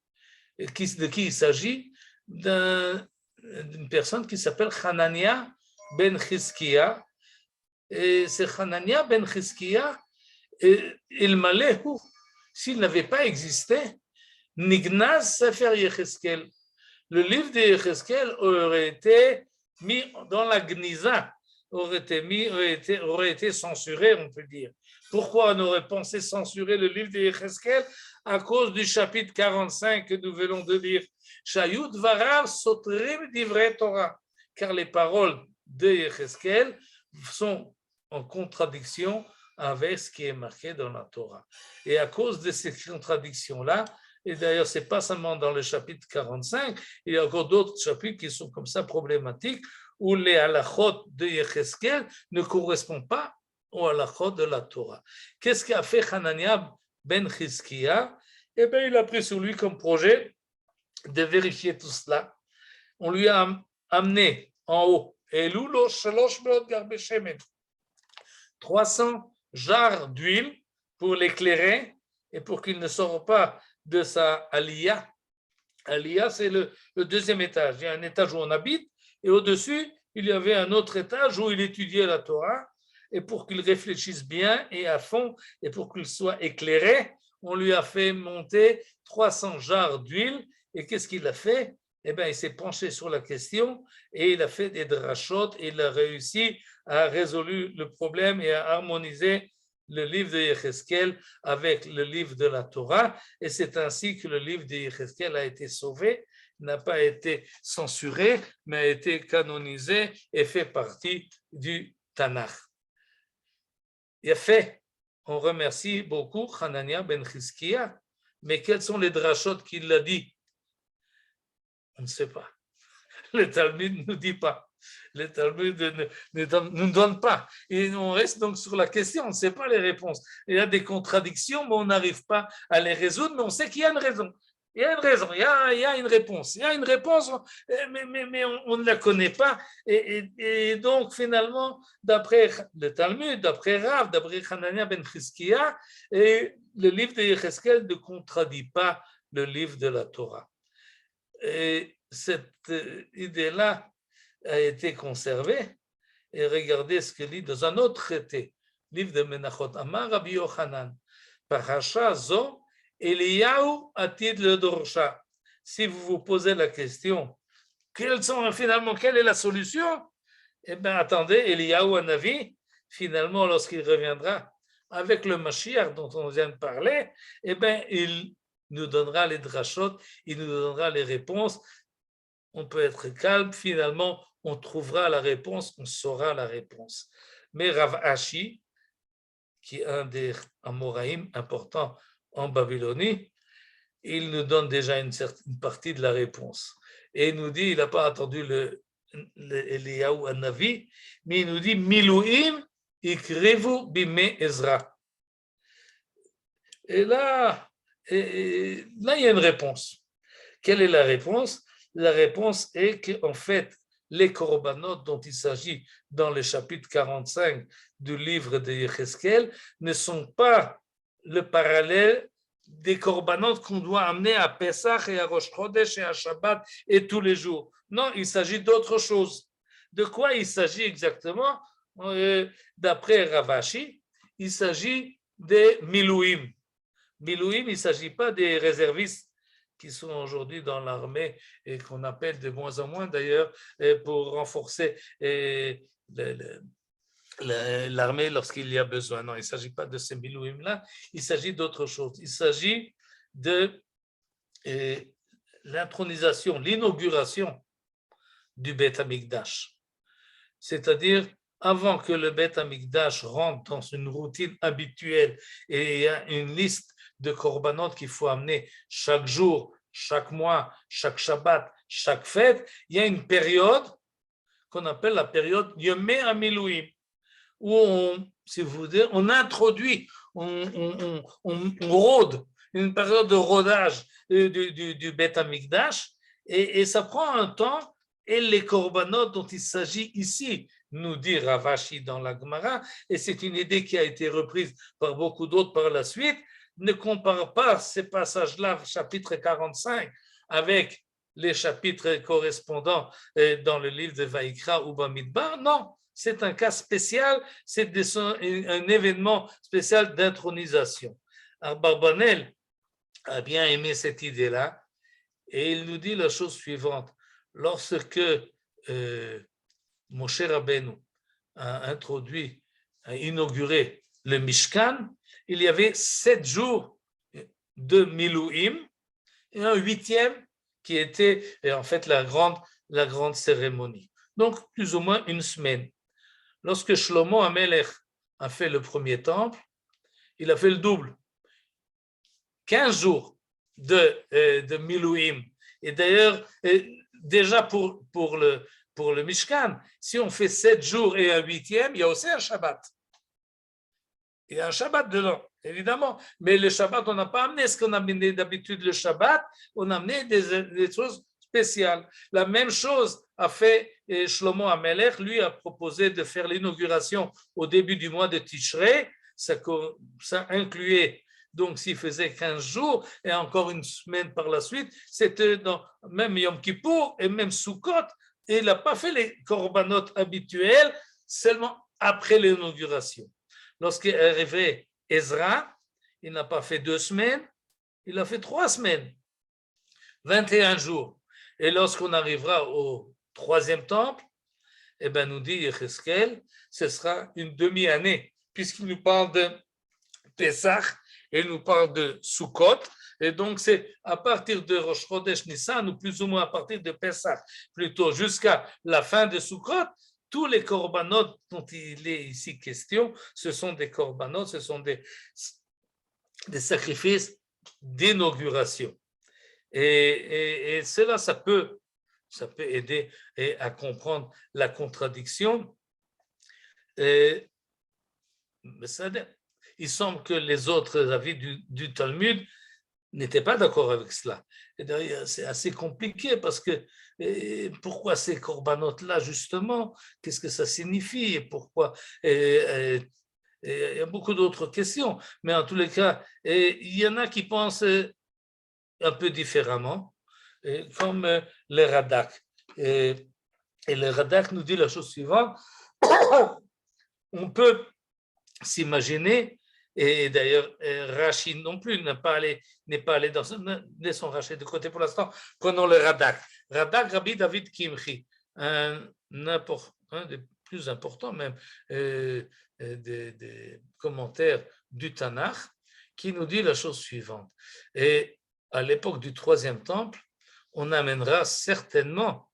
De qui il s'agit? D'une personne qui s'appelle Hanania ben Chizkiya. Et c'est Hanania ben Chizkiya, il Malehu, s'il n'avait pas existé, Nignaz Sefer Yecheskel. Le livre de Yecheskel aurait été mis dans la Gniza, aurait été censuré, on peut dire. Pourquoi on aurait pensé censurer le livre de Yecheskel? À cause du chapitre 45 que nous venons de lire. Shayud Varav Sotrim Divrei Torah. Car les paroles de Yecheskel sont en contradiction avec ce qui est marqué dans la Torah. Et à cause de ces contradictions-là, et d'ailleurs, ce n'est pas seulement dans le chapitre 45, il y a encore d'autres chapitres qui sont comme ça problématiques, où les halachot de Yecheskel ne correspondent pas aux halachot de la Torah. Qu'est-ce qu'a fait Hanania ben Chizkiya? Eh bien, il a pris sur lui comme projet de vérifier tout cela. On lui a amené en haut, 300 jarres d'huile pour l'éclairer et pour qu'il ne sorte pas de sa aliyah. Aliyah, c'est le deuxième étage. Il y a un étage où on habite et au-dessus, il y avait un autre étage où il étudiait la Torah. Et pour qu'il réfléchisse bien et à fond et pour qu'il soit éclairé, on lui a fait monter 300 jarres d'huile. Et qu'est-ce qu'il a fait? Eh bien, il s'est penché sur la question et il a fait des drachot et il a réussi à résoudre le problème et à harmoniser le livre de Yecheskel avec le livre de la Torah. Et c'est ainsi que le livre de Yecheskel a été sauvé, n'a pas été censuré, mais a été canonisé et fait partie du Tanakh. Il a fait. On remercie beaucoup Hanania ben Chizkiya, mais quels sont les drachot qu'il a dit? On ne sait pas. Le Talmud ne nous dit pas. Le Talmud ne nous donne pas. Et on reste donc sur la question, on ne sait pas les réponses. Il y a des contradictions, mais on n'arrive pas à les résoudre, mais on sait qu'il y a une raison. Il y a une raison, il y a une réponse. Il y a une réponse, mais on ne la connaît pas. Et donc, finalement, d'après le Talmud, d'après Rav, d'après Hanania ben Chizkiya, le livre de Yecheskel ne contradit pas le livre de la Torah. Et cette idée-là a été conservée. Et regardez ce que lit dans un autre traité, livre de Menachot, Amar Rabbi Yochanan, Parasha Zo, Eliyahu Atid le Dorsha. Si vous vous posez la question, quelle est la solution? Eh bien, attendez, Eliyahu Hanavi, finalement, lorsqu'il reviendra avec le Mashiach dont on vient de parler, eh bien, il nous donnera les drachot, il nous donnera les réponses. On peut être calme, finalement, on trouvera la réponse, on saura la réponse. Mais Rav Ashi, qui est un des Amoraïm importants en Babylonie, il nous donne déjà une partie de la réponse. Et il nous dit, il n'a pas attendu le Eliyahu Hanavi, mais il nous dit Milouim ikrevu bime Ezra. Et là, il y a une réponse. Quelle est la réponse? La réponse est qu'en fait, les korbanot dont il s'agit dans le chapitre 45 du livre de Yecheskel ne sont pas le parallèle des korbanot qu'on doit amener à Pesach et à Rosh Chodesh et à Shabbat et tous les jours. Non, il s'agit d'autre chose. De quoi il s'agit exactement? D'après Rav Ashi, il s'agit des Milouim. Milouim, il ne s'agit pas des réservistes qui sont aujourd'hui dans l'armée et qu'on appelle de moins en moins d'ailleurs pour renforcer l'armée lorsqu'il y a besoin. Non, il ne s'agit pas de ces Milouim-là, il s'agit d'autre chose. Il s'agit de l'intronisation, l'inauguration du Beth Amikdash. C'est-à-dire, avant que le Beth Amikdash rentre dans une routine habituelle et il y a une liste de korbanot qu'il faut amener chaque jour, chaque mois, chaque Shabbat, chaque fête, il y a une période qu'on appelle la période Yomei HaMilouim, où si vous voulez, on introduit, on rôde, une période de rodage du Beth Amikdash, et ça prend un temps, et les korbanot dont il s'agit ici, nous dit Rav Ashi dans la Gemara, et c'est une idée qui a été reprise par beaucoup d'autres par la suite. Ne compare pas ces passages-là, chapitre 45, avec les chapitres correspondants dans le livre de Vaïkra ou Bamidbar. Non, c'est un cas spécial, c'est un événement spécial d'intronisation. Barbanel a bien aimé cette idée-là et il nous dit la chose suivante. Lorsque Moshe Rabbeinu a introduit, a inauguré le Mishkan, il y avait 7 jours de Milouim et un 8e qui était en fait la grande cérémonie. Donc, plus ou moins une semaine. Lorsque Shlomo Amelech a fait le premier temple, il a fait le double. 15 jours de Milouim. Et d'ailleurs, déjà pour le Mishkan, si on fait 7 jours et un 8e, il y a aussi un Shabbat. Il y a un Shabbat dedans, évidemment. Mais le Shabbat, on n'a pas amené ce qu'on a amené d'habitude le Shabbat, on a amené des choses spéciales. La même chose a fait Shlomo Amelech, lui a proposé de faire l'inauguration au début du mois de Tishrei, ça incluait, donc s'il faisait 15 jours et encore une semaine par la suite, c'était dans même Yom Kippour et même Sukkot, et il n'a pas fait les korbanot habituels, seulement après l'inauguration. Lorsqu'est arrivé Ezra, il n'a pas fait 2 semaines, il a fait 3 semaines, 21 jours. Et lorsqu'on arrivera au 3e temple, eh bien, nous dit Yecheskel, ce sera une demi-année, puisqu'il nous parle de Pesach et il nous parle de Sukkot. Et donc, c'est à partir de Rosh Chodesh Nissan, ou plus ou moins à partir de Pesach, plutôt jusqu'à la fin de Sukkot, tous les korbanot dont il est ici question, ce sont des korbanot, ce sont des sacrifices d'inauguration. Et cela, ça peut aider à comprendre la contradiction. Il semble que les autres avis du Talmud n'étaient pas d'accord avec cela. Et d'ailleurs, c'est assez compliqué parce que pourquoi ces corbanotes-là, justement, qu'est-ce que ça signifie et pourquoi il y a beaucoup d'autres questions, mais en tous les cas, il y en a qui pensent un peu différemment, comme le Radak. Et le Radak nous dit la chose suivante, on peut s'imaginer, et d'ailleurs Rashi non plus n'est pas allé dans son Rashi de côté pour l'instant, prenons le Radak. Radak Rabbi David Kimchi, un des plus importants même des commentaires du Tanakh, qui nous dit la chose suivante. Et à l'époque du 3e temple, on amènera certainement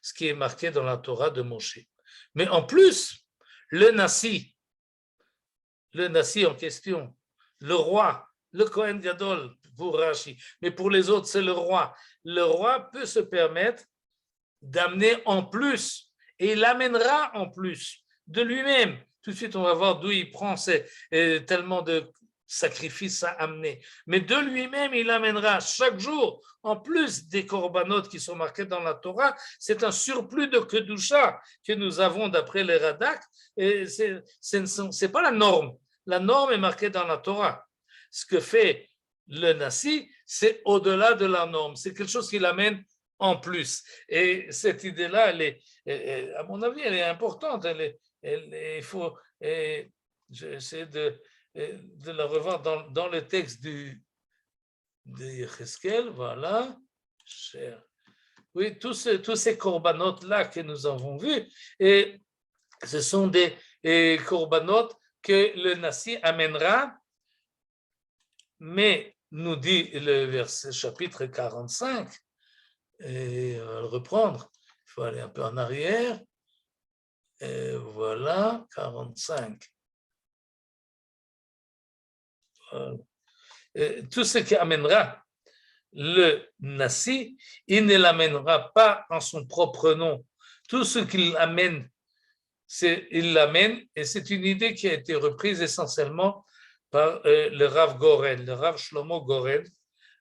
ce qui est marqué dans la Torah de Moshe. Mais en plus, le Nassi en question, le roi, le Kohen Gadol pour Rashi, mais pour les autres, c'est le roi. Le roi peut se permettre d'amener en plus, et il amènera en plus de lui-même. Tout de suite, on va voir d'où il prend tellement de sacrifices à amener. Mais de lui-même, il amènera chaque jour, en plus des corbanotes qui sont marqués dans la Torah, c'est un surplus de kedusha que nous avons d'après les Radak, et c'est pas la norme. La norme est marquée dans la Torah. Ce que fait le Nassi, c'est au-delà de la norme. C'est quelque chose qu'il amène en plus. Et cette idée-là, à mon avis, elle est importante. Il faut, j'essaie de la revoir dans le texte de Yecheskel. Voilà. Oui, tous ces corbanotes-là que nous avons vus, et ce sont des corbanotes que le Nassi amènera, mais nous dit le verset chapitre 45, et on va le reprendre, il faut aller un peu en arrière, et voilà, 45. Voilà. Tout ce qui amènera le Nassi, il ne l'amènera pas en son propre nom. Tout ce qu'il amène, il l'amène, et c'est une idée qui a été reprise essentiellement par le Rav Goren. Le Rav Shlomo Goren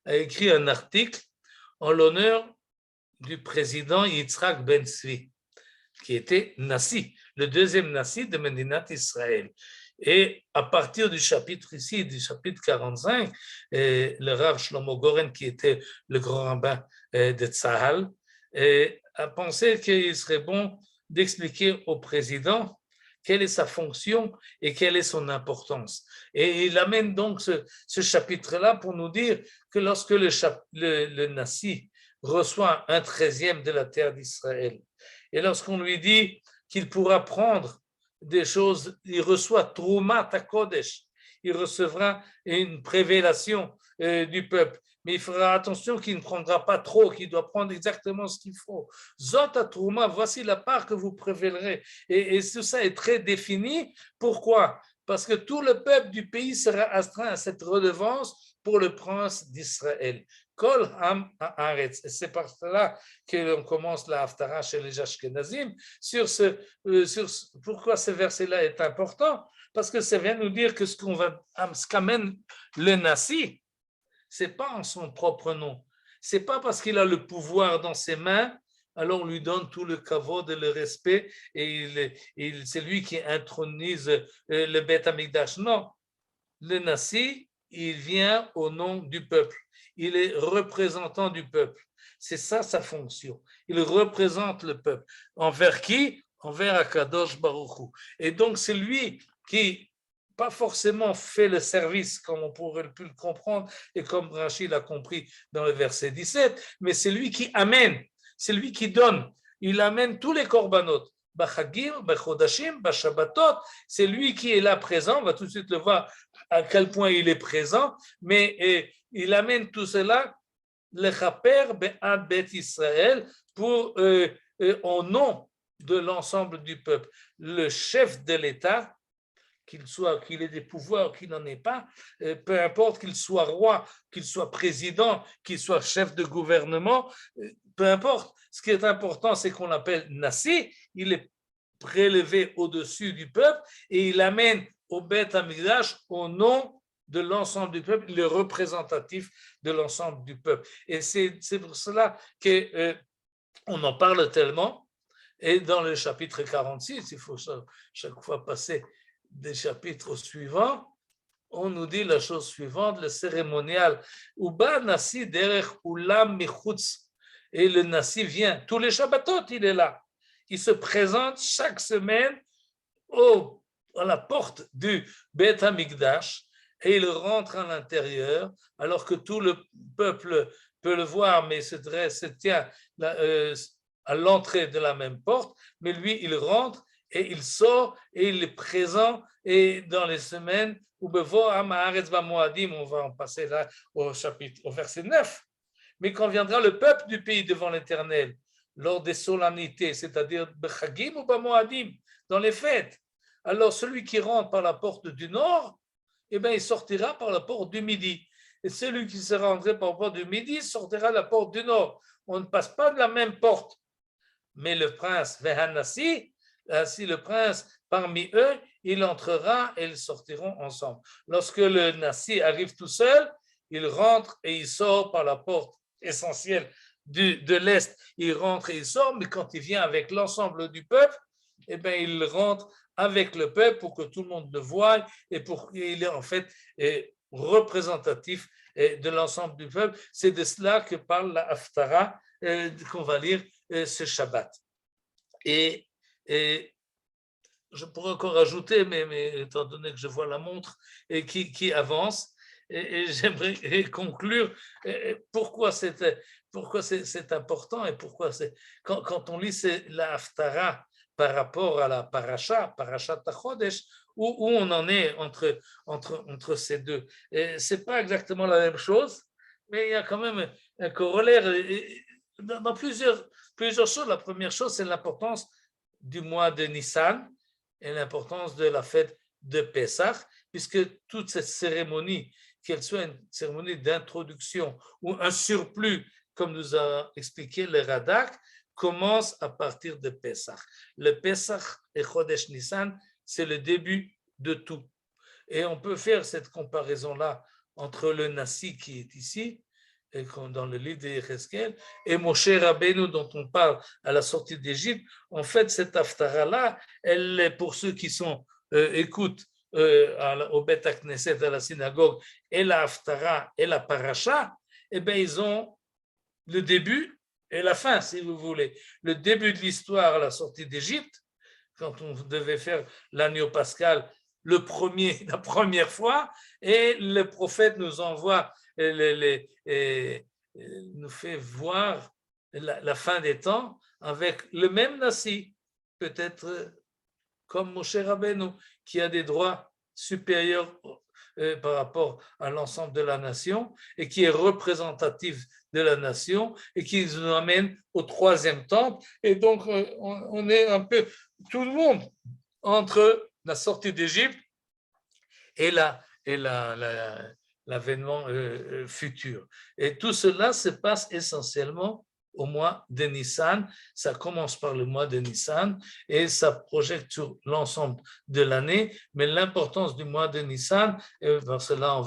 a écrit un article en l'honneur du président Yitzhak Ben Tzvi. qui était Nassi, le deuxième Nassi de Medinat Israël. Et à partir du chapitre ici, du chapitre 45, le Rav Shlomo Goren, qui était le grand rabbin de Tzahal, a pensé qu'il serait bon d'expliquer au président quelle est sa fonction et quelle est son importance. Et il amène donc ce chapitre-là pour nous dire que lorsque le Nassi reçoit un 13e de la terre d'Israël, et lorsqu'on lui dit qu'il pourra prendre des choses, il reçoit Troumat HaKodesh, il recevra une révélation du peuple. Mais il fera attention qu'il ne prendra pas trop, qu'il doit prendre exactement ce qu'il faut. Zot Trouma, voici la part que vous prévalerez. Et tout ça est très défini. Pourquoi? Parce que tout le peuple du pays sera astreint à cette redevance pour le prince d'Israël. Kol Ham Haaretz. Et c'est par cela que l'on commence la Haftara chez les Ashkenazim. Pourquoi ce verset-là est important? Parce que ça vient nous dire que ce qu'amène le Nassi, c'est pas en son propre nom. C'est pas parce qu'il a le pouvoir dans ses mains, alors on lui donne tout le kavod et le respect et c'est lui qui intronise le Beth Amikdash. Non, le Nassi, il vient au nom du peuple. Il est représentant du peuple. C'est ça sa fonction. Il représente le peuple. Envers qui? Envers Akadosh Baruch Hu. Et donc c'est lui qui pas forcément fait le service comme on pourrait le comprendre et comme Rachid l'a compris dans le verset 17, mais c'est lui qui amène, c'est lui qui donne. Il amène tous les korbanot. Bachagim, Bachodashim, Bashabatot, c'est lui qui est là présent, on va tout de suite le voir à quel point il est présent, mais il amène tout cela, le Chaper Be'ad Bet Israël, pour au nom de l'ensemble du peuple. Le chef de l'État, qu'il ait des pouvoirs, qu'il n'en ait pas, peu importe qu'il soit roi, qu'il soit président, qu'il soit chef de gouvernement, peu importe. Ce qui est important, c'est qu'on l'appelle Nassi, il est prélevé au-dessus du peuple et il amène au Beth Amikdash au nom de l'ensemble du peuple, il est représentatif de l'ensemble du peuple. Et c'est pour cela qu'on en parle tellement. Et dans le chapitre 46, il faut chaque fois passer des chapitres suivants, on nous dit la chose suivante, le cérémonial. Uba Nassi derech ulam michutz. Et le Nassi vient, tous les Shabbatot, il est là. Il se présente chaque semaine à la porte du Beth Amikdash et il rentre à l'intérieur alors que tout le peuple peut le voir, mais se tient à l'entrée de la même porte, mais lui, il rentre et il sort et il est présent et dans les semaines où on va en passer là au verset 9. Mais quand viendra le peuple du pays devant l'Éternel, lors des solennités, c'est-à-dire Bechagim ou Bamoadim, dans les fêtes, alors celui qui rentre par la porte du nord, eh bien, il sortira par la porte du midi. Et celui qui sera rentré par la porte du midi sortira de la porte du nord. On ne passe pas de la même porte. Mais le prince Vehanassi, si le prince parmi eux, il entrera et ils sortiront ensemble. Lorsque le Nassi arrive tout seul, il rentre et il sort par la porte essentielle de l'Est. Il rentre et il sort, mais quand il vient avec l'ensemble du peuple, eh bien, il rentre avec le peuple pour que tout le monde le voie et pour qu'il est en fait représentatif de l'ensemble du peuple. C'est de cela que parle la Haftara qu'on va lire ce Shabbat. Et je pourrais encore ajouter, mais étant donné que je vois la montre et qui avance, et j'aimerais conclure pourquoi c'est important et pourquoi quand on lit la Haftara par rapport à la Parashat HaChodesh, où on en est entre ces deux. Ce n'est pas exactement la même chose, mais il y a quand même un corollaire dans plusieurs choses. La première chose, c'est l'importance du mois de Nissan et l'importance de la fête de Pessah, puisque toute cette cérémonie, qu'elle soit une cérémonie d'introduction ou un surplus, comme nous a expliqué le Radak, commence à partir de Pessah. Le Pessah et Chodesh Nissan, c'est le début de tout. Et on peut faire cette comparaison-là entre le Nassi qui est ici et dans le livre d'Yézéchiel, et Moshe Rabbeinu dont on parle à la sortie d'Égypte, en fait, cette Haftara-là, elle est pour ceux qui sont, écoutent au Beth Knesset, à la synagogue, et la Haftara et la Paracha, eh bien, ils ont le début et la fin, si vous voulez. Le début de l'histoire à la sortie d'Égypte, quand on devait faire l'agneau pascal la première fois, et le prophète nous envoie, nous fait voir la fin des temps avec le même Nassi, peut-être comme Moshe Rabbeinu, qui a des droits supérieurs par rapport à l'ensemble de la nation et qui est représentatif de la nation et qui nous amène au troisième temple. Et donc, on est un peu tout le monde entre la sortie d'Égypte et l'avènement futur. Et tout cela se passe essentiellement au mois de Nissan. Ça commence par le mois de Nissan et ça projette sur l'ensemble de l'année. Mais l'importance du mois de Nissan, et par cela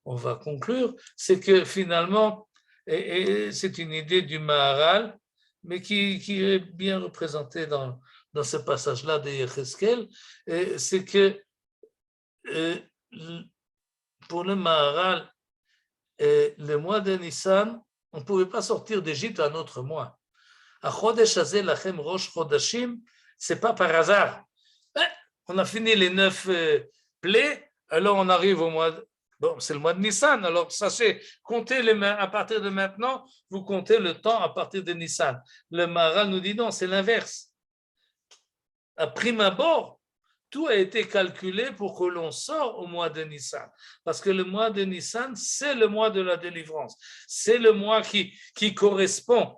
on va conclure, c'est que finalement, et c'est une idée du Maharal, mais qui est bien représentée dans ce passage-là de Yézéchiel, c'est que pour le Maharal, le mois de Nissan, on ne pouvait pas sortir d'Égypte un autre mois. Ce n'est pas par hasard. On a fini les 9 plaies, alors on arrive au mois de... Bon, c'est le mois de Nissan, alors sachez, comptez à partir de maintenant, vous comptez le temps à partir de Nissan. Le Maharal nous dit non, c'est l'inverse. À prime abord, tout a été calculé pour que l'on sorte au mois de Nissan. Parce que le mois de Nissan, c'est le mois de la délivrance. C'est le mois qui correspond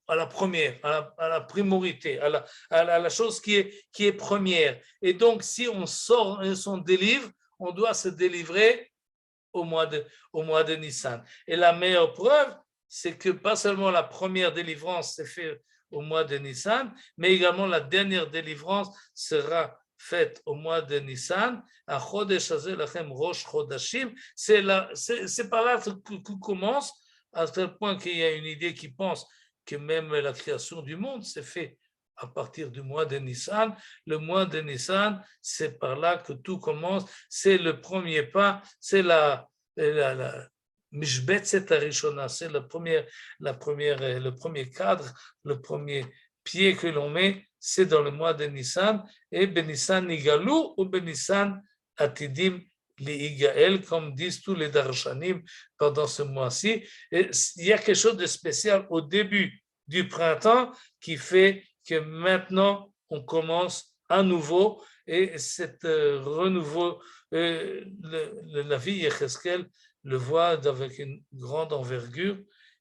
à la première, à la primorité, à la chose qui est première. Et donc, si on sort son délivre, on doit se délivrer au mois de Nissan. Et la meilleure preuve, c'est que pas seulement la première délivrance s'est faite au mois de Nissan, mais également la dernière délivrance sera faite au mois de Nissan. C'est par là que commence, à tel point qu'il y a une idée qui pense que même la création du monde s'est faite à partir du mois de Nissan. Le mois de Nissan, c'est par là que tout commence. C'est le premier pas, c'est la Mishbetzet Arishona, c'est le premier cadre, le premier pied que l'on met, c'est dans le mois de Nissan, et Benissan Nigalou ou Benissan Atidim Li'igael, comme disent tous les Darshanim pendant ce mois-ci. Et il y a quelque chose de spécial au début du printemps qui fait que maintenant on commence à nouveau, et cet renouveau, la vie Yézéchiel le voit avec une grande envergure,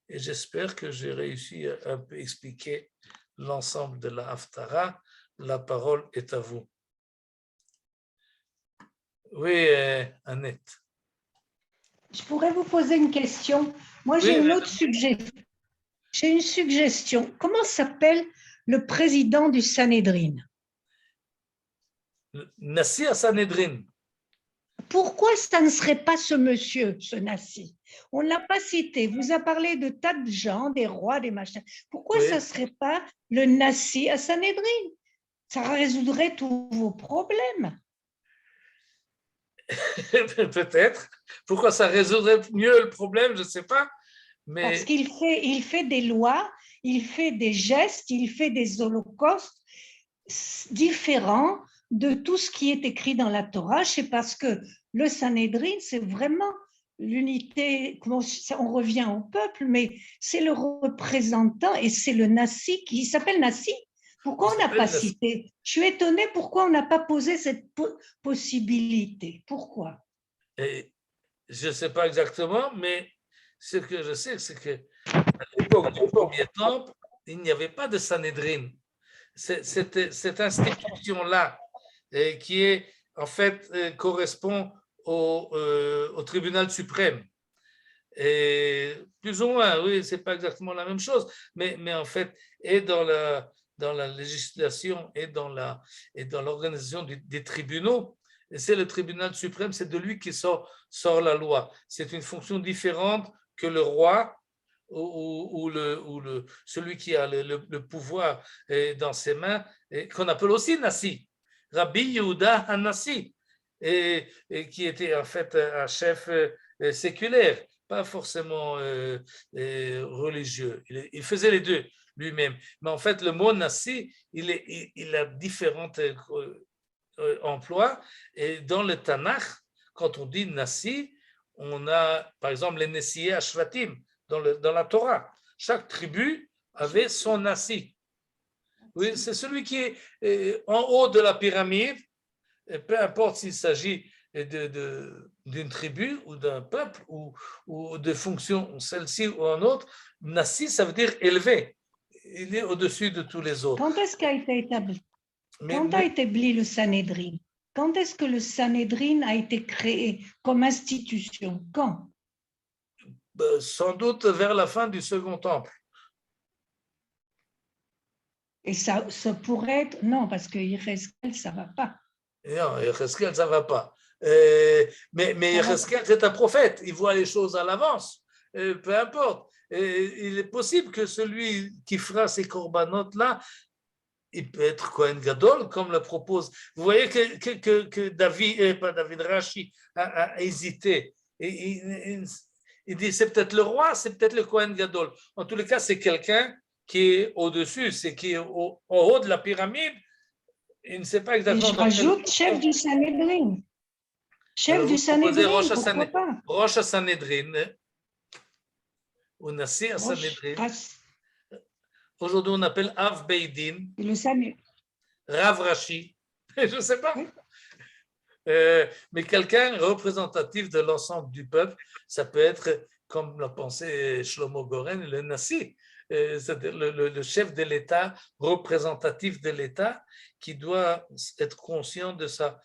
et j'espère que j'ai réussi à un peu expliquer l'ensemble de la Haftara. La parole est à vous. Oui, Annette. Je pourrais vous poser une question. Moi, j'ai une autre suggestion. J'ai une suggestion. Comment s'appelle le président du Sanhédrin? Nassi à Sanhédrin. Pourquoi ça ne serait pas ce monsieur, ce Nassi? On ne l'a pas cité. Vous a parlé de tas de gens, des rois, des machins. Pourquoi ça ne serait pas le Nassi à Sanhédrin? Ça résoudrait tous vos problèmes. Peut-être. Pourquoi ça résoudrait mieux le problème, je ne sais pas. Mais... Parce qu'il fait des lois, il fait des gestes, il fait des holocaustes différents de tout ce qui est écrit dans la Torah. C'est parce que le Sanhédrin, c'est vraiment l'unité, on revient au peuple, mais c'est le représentant et c'est le Nassi qui s'appelle Nassi. Pourquoi on n'a pas cité? Je suis étonnée pourquoi on n'a pas posé cette possibilité. Pourquoi? Et je ne sais pas exactement, mais ce que je sais, c'est qu'à l'époque du premier temple, il n'y avait pas de Sanhédrin. Cette institution-là, qui est, en fait, correspond au tribunal suprême. Et plus ou moins, oui, ce n'est pas exactement la même chose, mais en fait, et dans la législation et dans l'organisation des tribunaux, Et c'est le tribunal suprême, c'est de lui qui sort la loi. C'est une fonction différente que le roi ou celui qui a le pouvoir dans ses mains, qu'on appelle aussi Nassi. Rabbi Yehuda HaNassi, et qui était en fait un chef séculaire, pas forcément religieux. Il faisait les deux lui-même. Mais en fait, le mot Nassi, il a différents emplois. Et dans le Tanakh, quand on dit Nassi, on a par exemple les Nessié Ashvatim dans la Torah. Chaque tribu avait son Nassi. Oui, c'est celui qui est en haut de la pyramide, et peu importe s'il s'agit d'une tribu ou d'un peuple ou de fonction, celle-ci ou un autre. Nassi, ça veut dire élevé. Il est au-dessus de tous les autres. Quand est-ce qu'a été établi? Quand a été établi le Sanhédrin? Quand est-ce que le Sanhédrin a été créé comme institution? Quand? Sans doute vers la fin du Second Temple. Et ça pourrait être... Non, parce que Yecheskel, ça ne va pas. Non, Yecheskel, ça ne va pas. Mais Yecheskel, c'est un prophète. Il voit les choses à l'avance. Peu importe. Il est possible que celui qui fera ces corbanotes-là, il peut être Kohen Gadol, comme le propose. Vous voyez que David, pas David, Rashi a hésité. Il dit, c'est peut-être le roi, c'est peut-être le Kohen Gadol. En tous les cas, c'est quelqu'un qui est au-dessus, c'est qui est en haut de la pyramide. Il ne sait pas exactement. Et je rajoute chef du Sanhédrin. Chef du Sanhédrin, pourquoi pas? Rosh Sanhédrin, ou Nassi Sanhédrin. Aujourd'hui, on appelle Av Beidin, Rav Rashi, je ne sais pas. Oui. Mais quelqu'un représentatif de l'ensemble du peuple, ça peut être, comme l'a pensé Shlomo Goren, le Nassi, c'est-à-dire le chef de l'État, représentatif de l'État, qui doit être conscient de ça,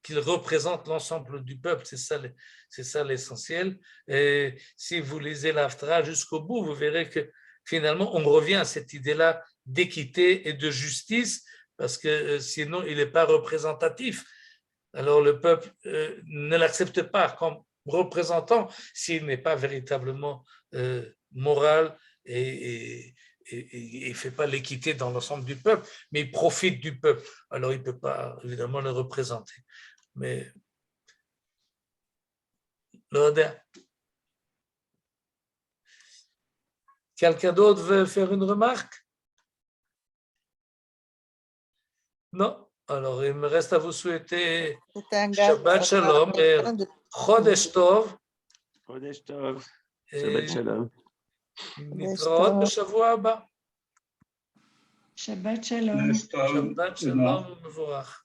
qu'il représente l'ensemble du peuple, c'est ça l'essentiel. Et si vous lisez l'Haftarah jusqu'au bout, vous verrez que finalement, on revient à cette idée-là d'équité et de justice, parce que sinon, il n'est pas représentatif. Alors, le peuple ne l'accepte pas comme représentant s'il n'est pas véritablement moral et il ne fait pas l'équité dans l'ensemble du peuple, mais il profite du peuple. Alors, il ne peut pas, évidemment, le représenter. Mais, quelqu'un d'autre veut faire une remarque? Non? Alors, il me reste à vous souhaiter Shabbat Shalom et Chodesh Tov. Chodesh Tov. Shabbat Shalom. Nitraot בשבוע הבא. Shabbat Shalom. Shabbat Shalom מבורך.